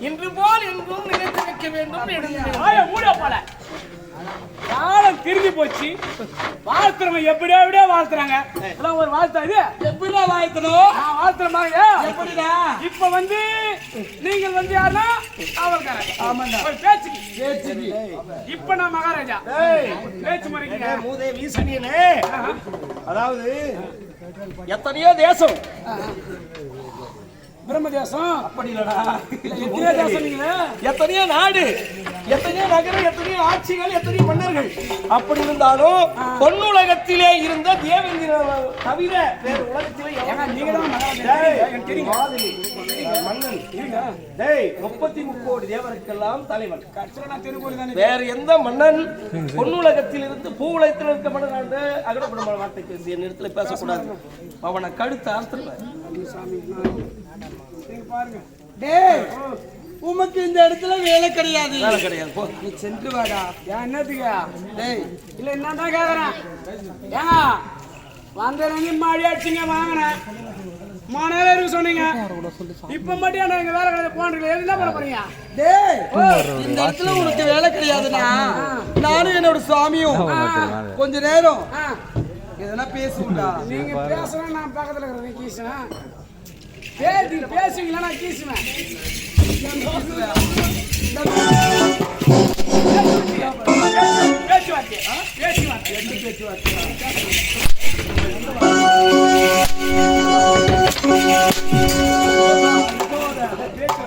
இன்று போல் என்றும் நினைத்து வைக்க வேண்டும். காலம் திரும்பி போச்சு. வாழ்த்துறவங்க எப்படியா எப்படியா வாழ்த்துறாங்க. ஒரு வாழ்த்தா இது எப்படியா வாழ்த்தணும்? வாழ்த்துறமாங்க எப்படிடா? இப்ப வந்து நீங்கள் வந்து யாருன்னா அவர்காரங்க ஒரு பேச்சுக்கு. இப்ப நான் மகாராஜா பேச்சு முறைங்க மூதே வீசனியனே. அதாவது எத்தனையோ தேசம் பிரம்ம தேசம் அப்படி இல்லடா. எத்தனையோ நாடு, எத்தனையோ நகரம், எத்தனையோ ஆட்சிகள், எத்தனையோ மன்னர்கள் அப்படி இருந்தாலும் பொன்னுலகத்திலே இருந்த தேவேந்திர தவிர வேறு உலகத்திலே மன்னன் 33 கோடி தேவருக்கெல்லாம் தலைவன். வேற எந்த மன்னன் பொன்னுலகத்தில் இருந்து பூவுலகத்தில் இருக்க மன்னன் அகடப்படும் வார்த்தை பேசி என் இடத்துல பேசக்கூடாது. அவனை கழுத்து அறுத்துருவேன். உமக்கு இந்த இடத்துல வேலை கிடையாது. வேலை கிடையாது, போ நீ சென்று வாடா. என்னத்துக்கு இல்ல என்னதான் கேக்குறேன். ஏங்க வந்த மாடி அடிச்சுங்க வாங்கினேன் மனையில இருக்கு சொன்னீங்க. இப்ப மட்டும் எங்க வேலை கிடையாது போன்றீங்க. என்ன பண்ண போறீங்க? இந்த இடத்துல உனக்கு வேலை கிடையாதுன்னா நானும் என்னோட சுவாமியும் கொஞ்ச நேரம் எதனா பேசுவா. நீங்க பேசுறேன் நான் பக்கத்துல இருக்கிறேன் கீசுவேன். பேசுவீங்களா நான் கீசுவேன். பேச்சுவார்த்தை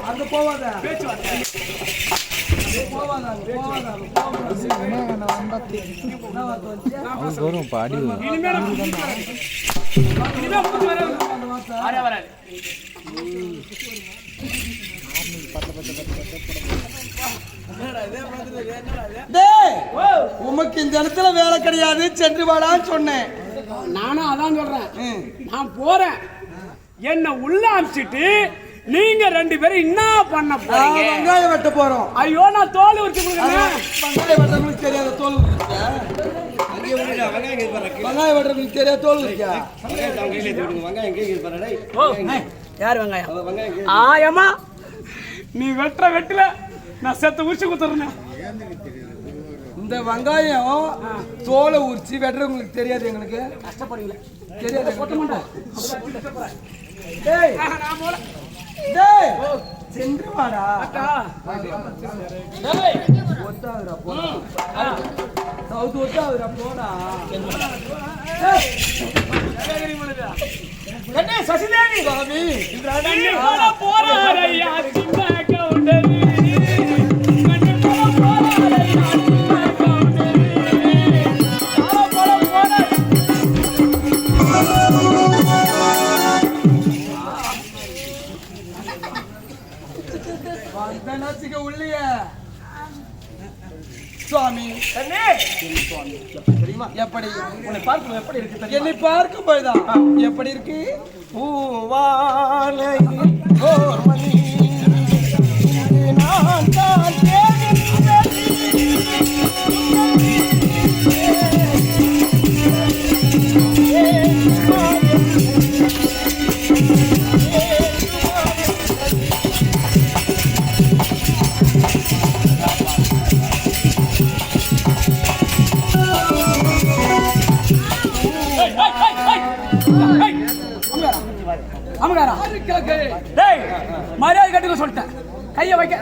அங்க போவாத. உமக்கு இந்த இடத்துல வேலை கிடையாது, சென்று வாடான்னு சொன்னேன். நானும் அதான் சொல்றேன். நான் போறேன். என்ன உள்ள அமிச்சிட்டு நீங்க 2 பேரும் என்ன பண்ண போறீங்க? வெங்காயம் வெட்ட போறோம். ஐயோ நான் தோல் உரிச்சு கொடுக்குறேன். வெங்காயம் வெட்டுறதுக்கு தெரியாத தோல் உரிச்சா? வெங்காயம் வெட்டுறதுக்கு தெரியாத தோல் உரிச்சா? யார் வெங்காயம்? ஆயமா நீ வெட்டுற வெட்டல நான் செத்த உரிச்சு கொடுத்துறேன். இந்த வெங்காயம் தோலை உரிச்சு வெட்டுறவங்களுக்கு தெரியாது. எங்களுக்கு கஷ்டப்படுங்கள தெரியாது. சென்று வாடா. ஒத்தாதுரா போடா. ஒத்தாதுரா போடா. சசிதேவி சாமி போறாரையா சின்ன கவுண்டர் உள்ளிய சுவாமி. எப்படி உன்னை பார்க்கும் எப்படி இருக்கு? என்னை பார்க்கும் போதுதான் எப்படி இருக்கு? பூவாலை ஓர்மணி நான் தான் மரியாதை கட்டுக்க சொல்லிட்டேன். கையை வைக்க